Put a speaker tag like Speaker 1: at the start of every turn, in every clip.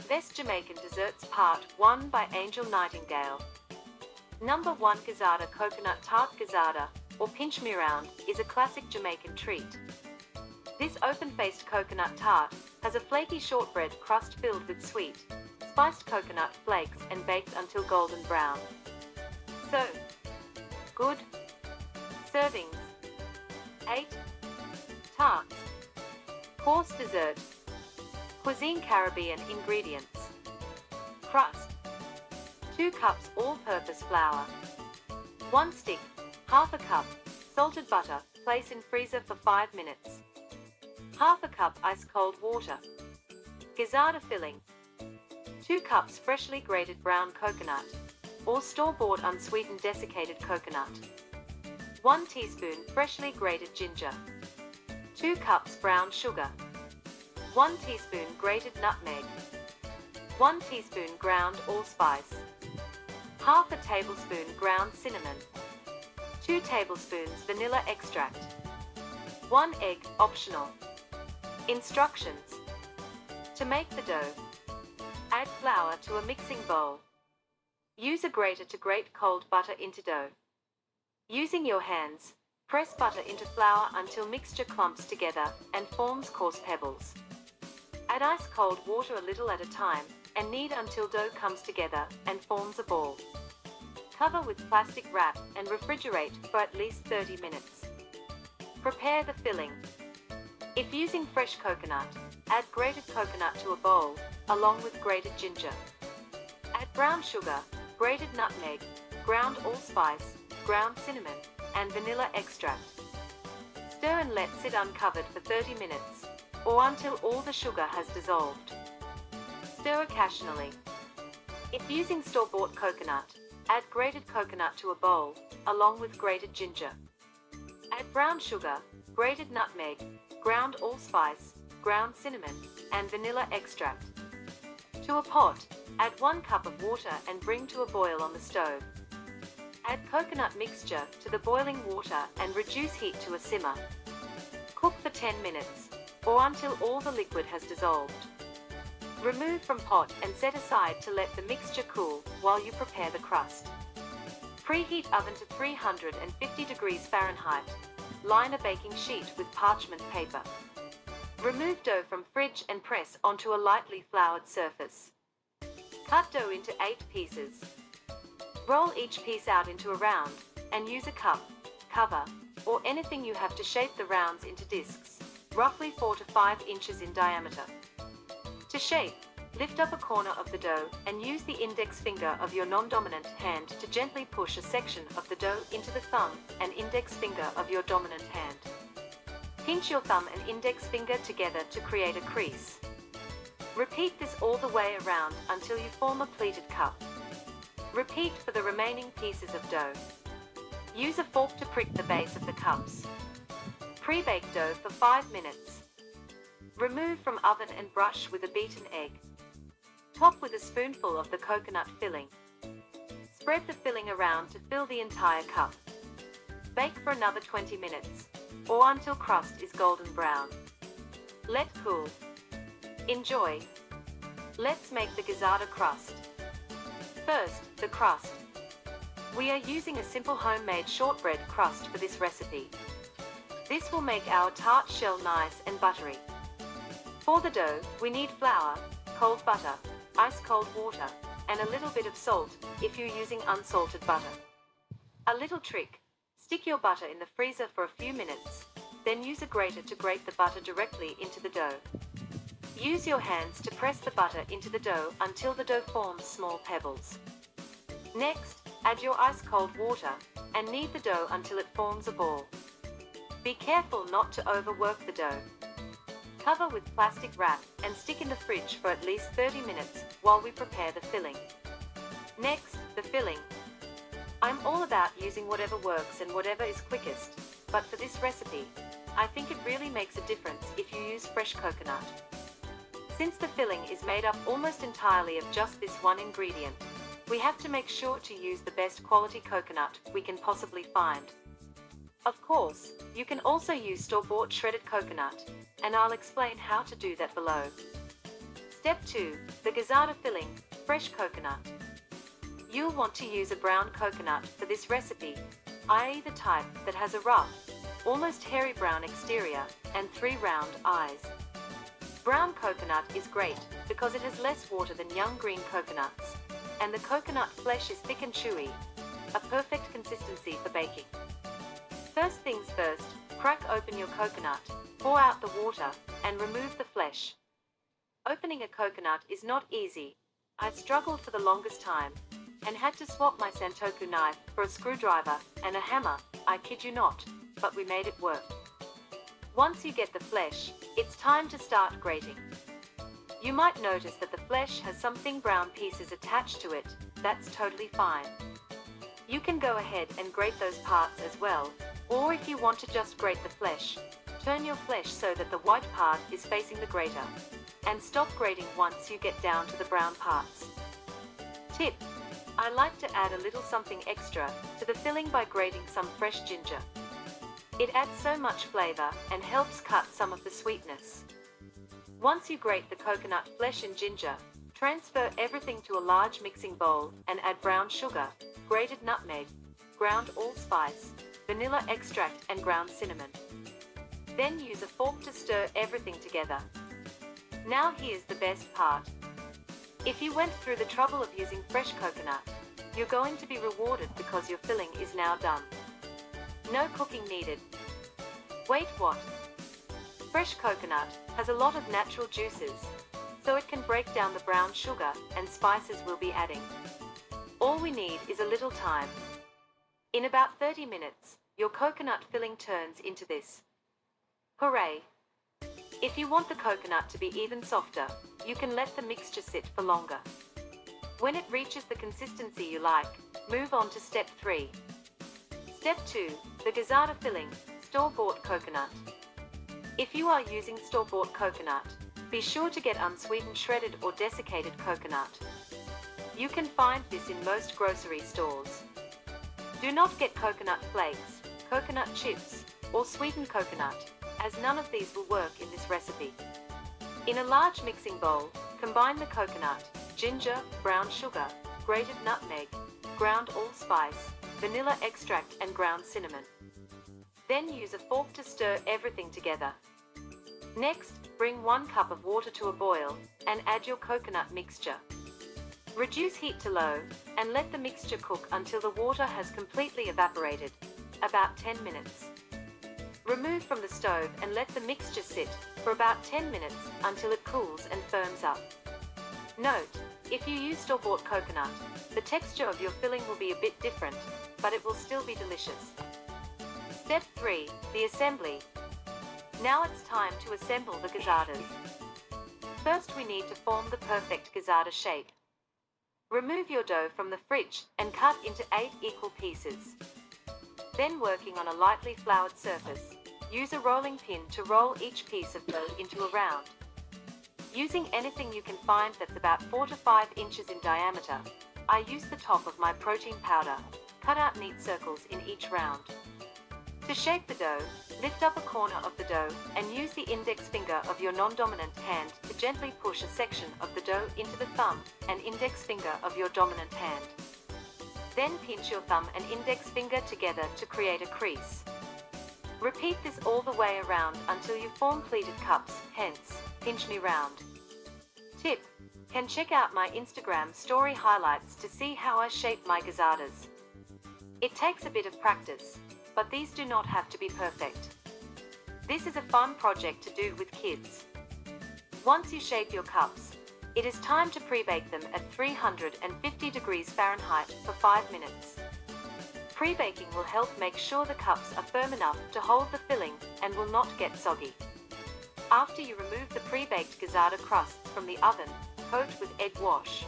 Speaker 1: Best Jamaican Desserts Part 1 by Angel Nightingale. Number 1. Gazada Coconut Tart. Gazada, or pinch me round, is a classic Jamaican treat. This open-faced coconut tart has a flaky shortbread crust filled with sweet, spiced coconut flakes and baked until golden brown. So good. Servings: 8. Tarts. Course dessert. Cuisine Caribbean ingredients. Crust: 2 cups all-purpose flour. 1 stick, half a cup, salted butter, place in freezer for 5 minutes. Half a cup ice-cold water. Gazada filling: 2 cups freshly grated brown coconut, or store-bought unsweetened desiccated coconut. 1 teaspoon freshly grated ginger. 2 cups brown sugar. 1 teaspoon grated nutmeg. 1 teaspoon ground allspice. Half a tablespoon ground cinnamon. 2 tablespoons vanilla extract. 1 egg, optional. Instructions: to make the dough, add flour to a mixing bowl. Use a grater to grate cold butter into dough. Using your hands, press butter into flour until mixture clumps together and forms coarse pebbles. Add ice-cold water a little at a time and knead until dough comes together and forms a ball. Cover with plastic wrap and refrigerate for at least 30 minutes. Prepare the filling. If using fresh coconut, add grated coconut to a bowl, along with grated ginger. Add brown sugar, grated nutmeg, ground allspice, ground cinnamon, and vanilla extract. Stir and let sit uncovered for 30 minutes, or until all the sugar has dissolved. Stir occasionally. If using store-bought coconut, add grated coconut to a bowl, along with grated ginger. Add brown sugar, grated nutmeg, ground allspice, ground cinnamon, and vanilla extract. To a pot, add 1 cup of water and bring to a boil on the stove. Add coconut mixture to the boiling water and reduce heat to a simmer. Cook for 10 minutes, or until all the liquid has dissolved. Remove from pot and set aside to let the mixture cool while you prepare the crust. Preheat oven to 350 degrees Fahrenheit. Line a baking sheet with parchment paper. Remove dough from fridge and press onto a lightly floured surface. Cut dough into 8 pieces. Roll each piece out into a round and use a cup, cover, or anything you have to shape the rounds into discs, roughly 4 to 5 inches in diameter. To shape, lift up a corner of the dough and use the index finger of your non-dominant hand to gently push a section of the dough into the thumb and index finger of your dominant hand. Pinch your thumb and index finger together to create a crease. Repeat this all the way around until you form a pleated cup. Repeat for the remaining pieces of dough. Use a fork to prick the base of the cups. Pre-bake dough for 5 minutes. Remove from oven and brush with a beaten egg. Top with a spoonful of the coconut filling. Spread the filling around to fill the entire cup. Bake for another 20 minutes, or until crust is golden brown. Let cool. Enjoy. Let's make the gazada crust. First, the crust. We are using a simple homemade shortbread crust for this recipe. This will make our tart shell nice and buttery. For the dough, we need flour, cold butter, ice-cold water, and a little bit of salt if you're using unsalted butter. A little trick: stick your butter in the freezer for a few minutes, then use a grater to grate the butter directly into the dough. Use your hands to press the butter into the dough until the dough forms small pebbles. Next, add your ice-cold water and knead the dough until it forms a ball. Be careful not to overwork the dough. Cover with plastic wrap and stick in the fridge for at least 30 minutes while we prepare the filling. Next, the filling. I'm all about using whatever works and whatever is quickest, but for this recipe, I think it really makes a difference if you use fresh coconut. Since the filling is made up almost entirely of just this one ingredient, we have to make sure to use the best quality coconut we can possibly find. Of course, you can also use store-bought shredded coconut, and I'll explain how to do that below. Step 2. The gizzarda filling, fresh coconut. You'll want to use a brown coconut for this recipe, i.e. the type that has a rough, almost hairy brown exterior and 3 round eyes. Brown coconut is great because it has less water than young green coconuts, and the coconut flesh is thick and chewy, a perfect consistency for baking. First things first, crack open your coconut, pour out the water, and remove the flesh. Opening a coconut is not easy. I struggled for the longest time, and had to swap my Santoku knife for a screwdriver and a hammer, I kid you not, but we made it work. Once you get the flesh, it's time to start grating. You might notice that the flesh has some thin brown pieces attached to it. That's totally fine. You can go ahead and grate those parts as well, or if you want to just grate the flesh, turn your flesh so that the white part is facing the grater, and stop grating once you get down to the brown parts. Tip: I like to add a little something extra to the filling by grating some fresh ginger. It adds so much flavor and helps cut some of the sweetness. Once you grate the coconut flesh and ginger, transfer everything to a large mixing bowl and add brown sugar, grated nutmeg, ground allspice, vanilla extract and ground cinnamon. Then use a fork to stir everything together. Now here's the best part. If you went through the trouble of using fresh coconut, you're going to be rewarded because your filling is now done. No cooking needed. Wait, what? Fresh coconut has a lot of natural juices, so it can break down the brown sugar and spices we'll be adding. All we need is a little time. In about 30 minutes, your coconut filling turns into this. Hooray! If you want the coconut to be even softer, you can let the mixture sit for longer. When it reaches the consistency you like, move on to step 3. Step 2. The gizzarda filling, store-bought coconut. If you are using store-bought coconut, be sure to get unsweetened shredded or desiccated coconut. You can find this in most grocery stores. Do not get coconut flakes, coconut chips, or sweetened coconut, as none of these will work in this recipe. In a large mixing bowl, combine the coconut, ginger, brown sugar, grated nutmeg, ground allspice, vanilla extract and ground cinnamon. Then use a fork to stir everything together. Next, bring 1 cup of water to a boil and add your coconut mixture. Reduce heat to low and let the mixture cook until the water has completely evaporated, about 10 minutes. Remove from the stove and let the mixture sit for about 10 minutes until it cools and firms up. Note, if you use store-bought coconut, the texture of your filling will be a bit different, but it will still be delicious. Step 3. The assembly. Now it's time to assemble the gizzardas. First we need to form the perfect gizzarda shape. Remove your dough from the fridge and cut into 8 equal pieces. Then, working on a lightly floured surface, use a rolling pin to roll each piece of dough into a round. Using anything you can find that's about 4 to 5 inches in diameter, I use the top of my protein powder, cut out neat circles in each round. To shape the dough, lift up a corner of the dough and use the index finger of your non-dominant hand to gently push a section of the dough into the thumb and index finger of your dominant hand. Then pinch your thumb and index finger together to create a crease. Repeat this all the way around until you form pleated cups, hence, pinch me round. Tip: can check out my Instagram story highlights to see how I shape my gizzardas. It takes a bit of practice, but these do not have to be perfect. This is a fun project to do with kids. Once you shape your cups, it is time to pre-bake them at 350 degrees Fahrenheit for 5 minutes. Pre-baking will help make sure the cups are firm enough to hold the filling and will not get soggy. After you remove the pre-baked gizzarda crusts from the oven, coat with egg wash.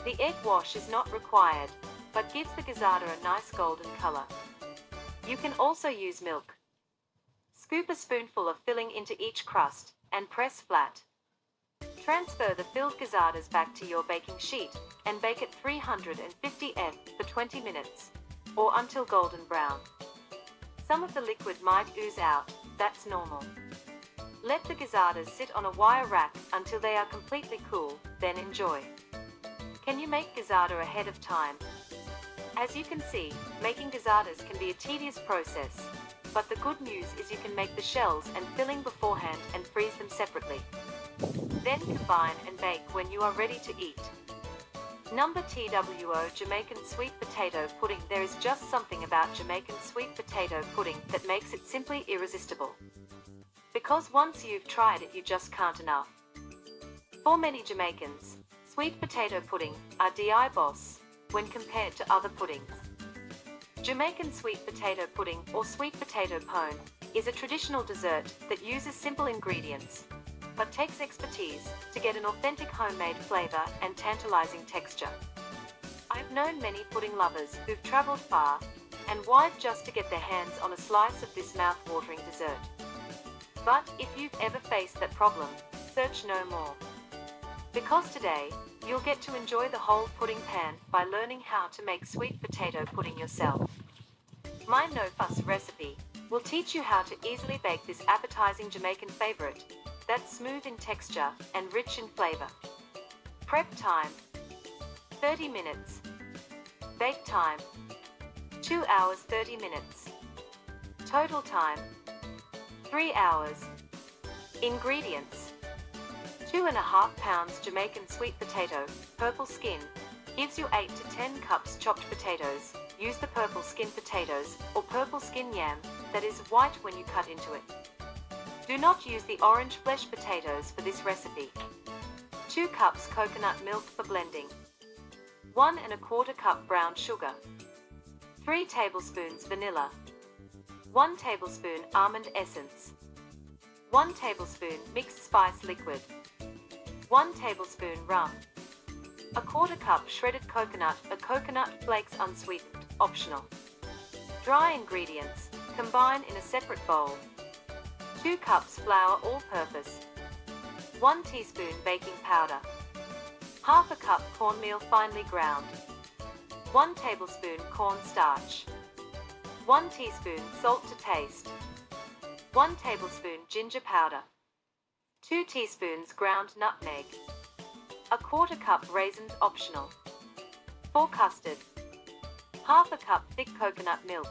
Speaker 1: The egg wash is not required, but gives the gizzarda a nice golden color. You can also use milk. Scoop a spoonful of filling into each crust and press flat. Transfer the filled gizzardas back to your baking sheet and bake at 350 F for 20 minutes, or until golden brown. Some of the liquid might ooze out, that's normal. Let the gazzadas sit on a wire rack until they are completely cool, then enjoy. Can you make gazzada ahead of time? As you can see, making gazzadas can be a tedious process, but the good news is you can make the shells and filling beforehand and freeze them separately. Then combine and bake when you are ready to eat. Number TWO, Jamaican sweet potato pudding. There is just something about Jamaican sweet potato pudding that makes it simply irresistible. Because once you've tried it, you just can't enough. For many Jamaicans, sweet potato pudding are DI boss when compared to other puddings. Jamaican sweet potato pudding, or sweet potato pone, is a traditional dessert that uses simple ingredients, but takes expertise to get an authentic homemade flavor and tantalizing texture. I've known many pudding lovers who've traveled far and wide just to get their hands on a slice of this mouth-watering dessert. But if you've ever faced that problem, search no more. Because today, you'll get to enjoy the whole pudding pan by learning how to make sweet potato pudding yourself. My no-fuss recipe will teach you how to easily bake this appetizing Jamaican favorite that's smooth in texture and rich in flavor. Prep time: 30 minutes. Bake time: 2 hours 30 minutes. Total time: 3 hours. Ingredients: 2.5 pounds Jamaican sweet potato, purple skin, gives you 8 to 10 cups chopped potatoes. Use the purple skin potatoes or purple skin yam that is white when you cut into it. Do not use the orange flesh potatoes for this recipe. 2 cups coconut milk for blending. 1¼ cup brown sugar. 3 tablespoons vanilla. 1 tablespoon almond essence. 1 tablespoon mixed spice liquid. 1 tablespoon rum. 1/4 cup shredded coconut or coconut flakes unsweetened, optional. Dry ingredients, combine in a separate bowl. 2 cups flour all-purpose. 1 teaspoon baking powder. 1/2 cup cornmeal finely ground. 1 tablespoon cornstarch. 1 teaspoon salt to taste. 1 tablespoon ginger powder. 2 teaspoons ground nutmeg. 1/4 cup raisins optional. For custard, 1/2 cup thick coconut milk.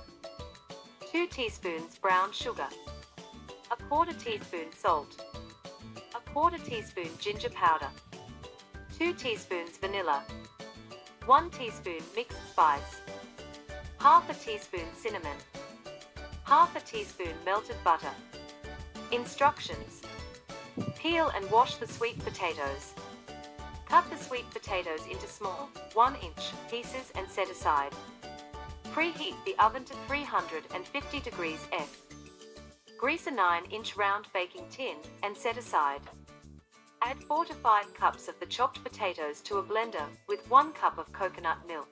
Speaker 1: 2 teaspoons brown sugar. 1/4 teaspoon salt. 1/4 teaspoon ginger powder. 2 teaspoons vanilla. 1 teaspoon mixed spice. 1/2 teaspoon cinnamon. 1/2 teaspoon melted butter. Instructions: peel and wash the sweet potatoes. Cut the sweet potatoes into small, 1-inch pieces and set aside. Preheat the oven to 350 degrees F. Grease a 9-inch round baking tin and set aside. Add 4 to 5 cups of the chopped potatoes to a blender with 1 cup of coconut milk.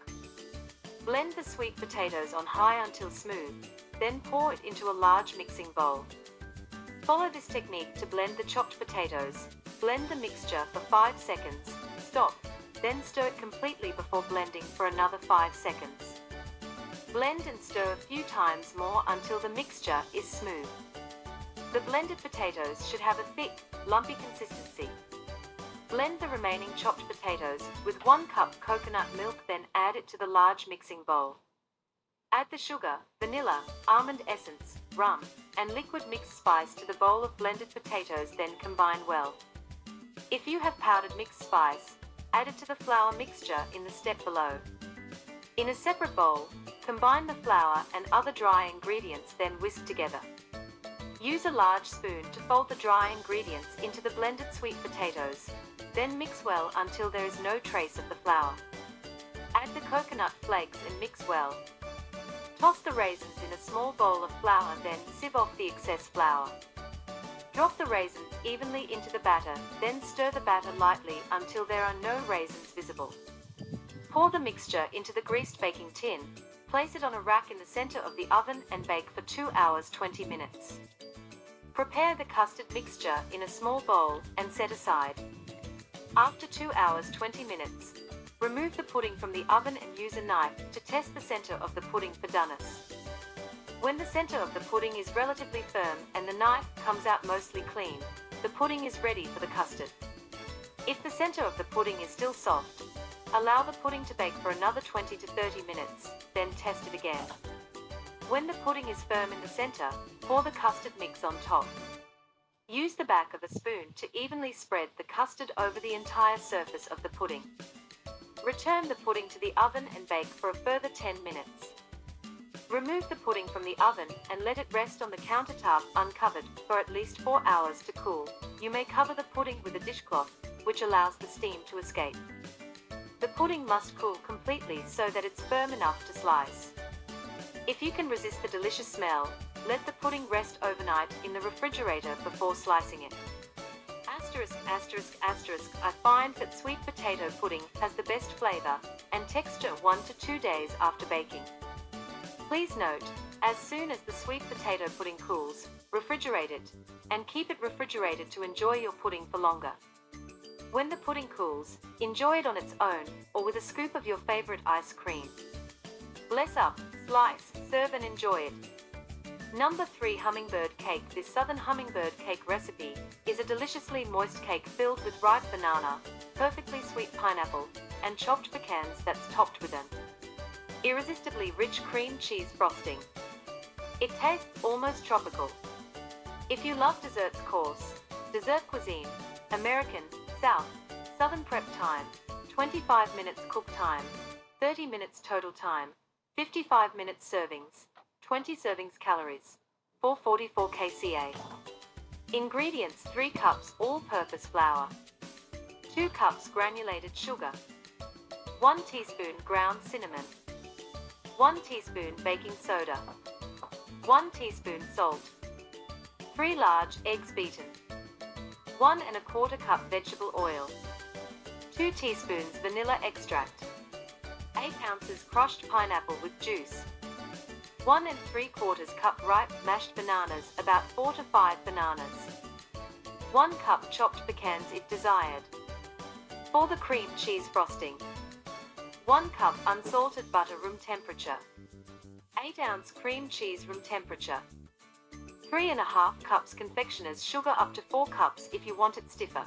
Speaker 1: Blend the sweet potatoes on high until smooth, then pour it into a large mixing bowl. Follow this technique to blend the chopped potatoes. Blend the mixture for 5 seconds, stop, then stir it completely before blending for another 5 seconds. Blend and stir a few times more until the mixture is smooth. The blended potatoes should have a thick, lumpy consistency. Blend the remaining chopped potatoes with 1 cup coconut milk, then add it to the large mixing bowl. Add the sugar, vanilla, almond essence, rum, and liquid mixed spice to the bowl of blended potatoes, then combine well. If you have powdered mixed spice, add it to the flour mixture in the step below. In a separate bowl, combine the flour and other dry ingredients, then whisk together. Use a large spoon to fold the dry ingredients into the blended sweet potatoes, then mix well until there is no trace of the flour. Add the coconut flakes and mix well. Toss the raisins in a small bowl of flour, then sieve off the excess flour. Drop the raisins evenly into the batter, then stir the batter lightly until there are no raisins visible. Pour the mixture into the greased baking tin, place it on a rack in the center of the oven and bake for 2 hours 20 minutes. Prepare the custard mixture in a small bowl and set aside. After 2 hours 20 minutes, remove the pudding from the oven and use a knife to test the center of the pudding for doneness. When the center of the pudding is relatively firm and the knife comes out mostly clean, the pudding is ready for the custard. If the center of the pudding is still soft, allow the pudding to bake for another 20 to 30 minutes, then test it again. When the pudding is firm in the center, pour the custard mix on top. Use the back of a spoon to evenly spread the custard over the entire surface of the pudding. Return the pudding to the oven and bake for a further 10 minutes. Remove the pudding from the oven and let it rest on the countertop uncovered for at least 4 hours to cool. You may cover the pudding with a dishcloth, which allows the steam to escape. The pudding must cool completely so that it's firm enough to slice. If you can resist the delicious smell, let the pudding rest overnight in the refrigerator before slicing it. I find that sweet potato pudding has the best flavor and texture 1 to 2 days after baking. Please note, as soon as the sweet potato pudding cools, refrigerate it, and keep it refrigerated to enjoy your pudding for longer. When the pudding cools, enjoy it on its own, or with a scoop of your favorite ice cream. Bless up, slice, serve and enjoy it. Number 3. Hummingbird cake. This southern hummingbird cake recipe is a deliciously moist cake filled with ripe banana, perfectly sweet pineapple, and chopped pecans that's topped with an irresistibly rich cream cheese frosting. It tastes almost tropical. If you love desserts course, dessert cuisine, American, South, Southern prep time, 25 minutes cook time, 30 minutes total time, 55 minutes servings, 20 servings calories, 444 kcal. Ingredients: 3 cups all-purpose flour, 2 cups granulated sugar, 1 teaspoon ground cinnamon, 1 teaspoon baking soda, 1 teaspoon salt, 3 large eggs beaten, 1 1/4 cup vegetable oil, 2 teaspoons vanilla extract, 8 ounces crushed pineapple with juice, 1 3/4 cup ripe mashed bananas, about 4 to 5 bananas, 1 cup chopped pecans if desired. For the cream cheese frosting, 1 cup unsalted butter room temperature, 8-ounce cream cheese room temperature, 3½ cups confectioner's sugar up to 4 cups if you want it stiffer,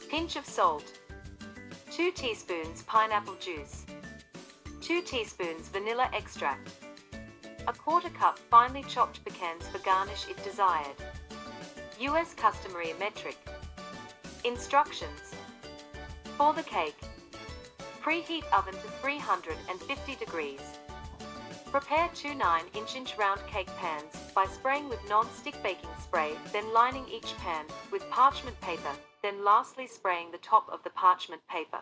Speaker 1: pinch of salt, 2 teaspoons pineapple juice, 2 teaspoons vanilla extract, 1/4 cup finely chopped pecans for garnish if desired. US customary metric. Instructions. For the cake, preheat oven to 350 degrees. Prepare 2 9-inch round cake pans by spraying with non-stick baking spray, then lining each pan with parchment paper, then lastly spraying the top of the parchment paper.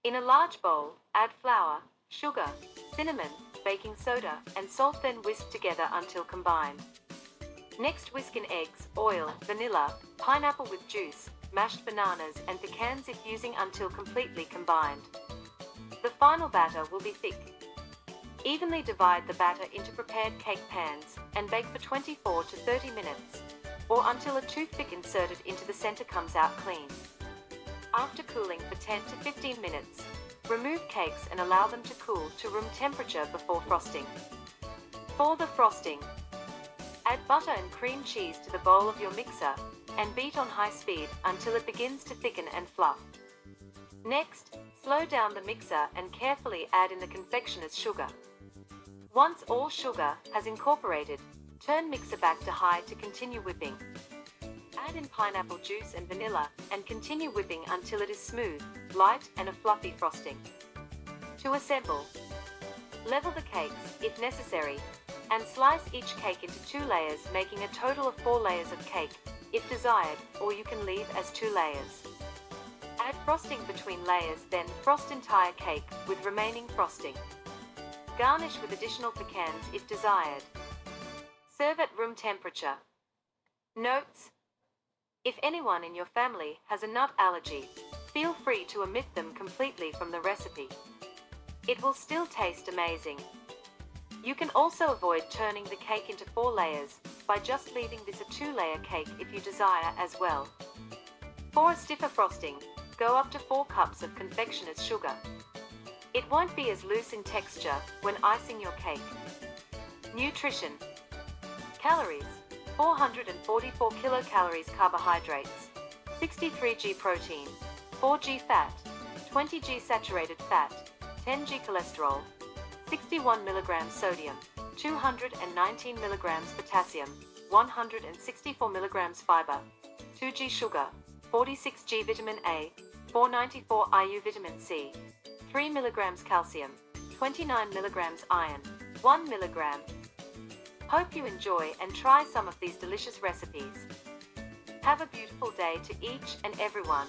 Speaker 1: In a large bowl, add flour, sugar, cinnamon, baking soda, and salt, then whisk together until combined. Next, whisk in eggs, oil, vanilla, pineapple with juice, mashed bananas, and pecans if using until completely combined. The final batter will be thick. Evenly divide the batter into prepared cake pans and bake for 24 to 30 minutes, or until a toothpick inserted into the center comes out clean. After cooling for 10 to 15 minutes, remove cakes and allow them to cool to room temperature before frosting. For the frosting, add butter and cream cheese to the bowl of your mixer and beat on high speed until it begins to thicken and fluff. Next, slow down the mixer and carefully add in the confectioner's sugar. Once all sugar has incorporated, turn mixer back to high to continue whipping. Add in pineapple juice and vanilla and continue whipping until it is smooth, light, and a fluffy frosting. To assemble, level the cakes, if necessary, and slice each cake into 2 layers, making a total of 4 layers of cake, if desired, or you can leave as 2 layers. Add frosting between layers, then frost entire cake with remaining frosting. Garnish with additional pecans if desired. Serve at room temperature. Notes: if anyone in your family has a nut allergy, feel free to omit them completely from the recipe. It will still taste amazing. You can also avoid turning the cake into 4 layers by just leaving this a 2-layer cake if you desire as well. For a stiffer frosting, go up to 4 cups of confectioner's sugar. It won't be as loose in texture when icing your cake. Nutrition. Calories: 444 kilocalories carbohydrates, 63 g protein, 4 g fat, 20 g saturated fat, 10 g cholesterol, 61 milligrams sodium, 219 milligrams potassium, 164 milligrams fiber, 2 g sugar, 46 g vitamin A, 494 IU vitamin C, 3 milligrams calcium, 29 milligrams iron, 1 milligram. Hope you enjoy and try some of these delicious recipes. Have a beautiful day to each and everyone.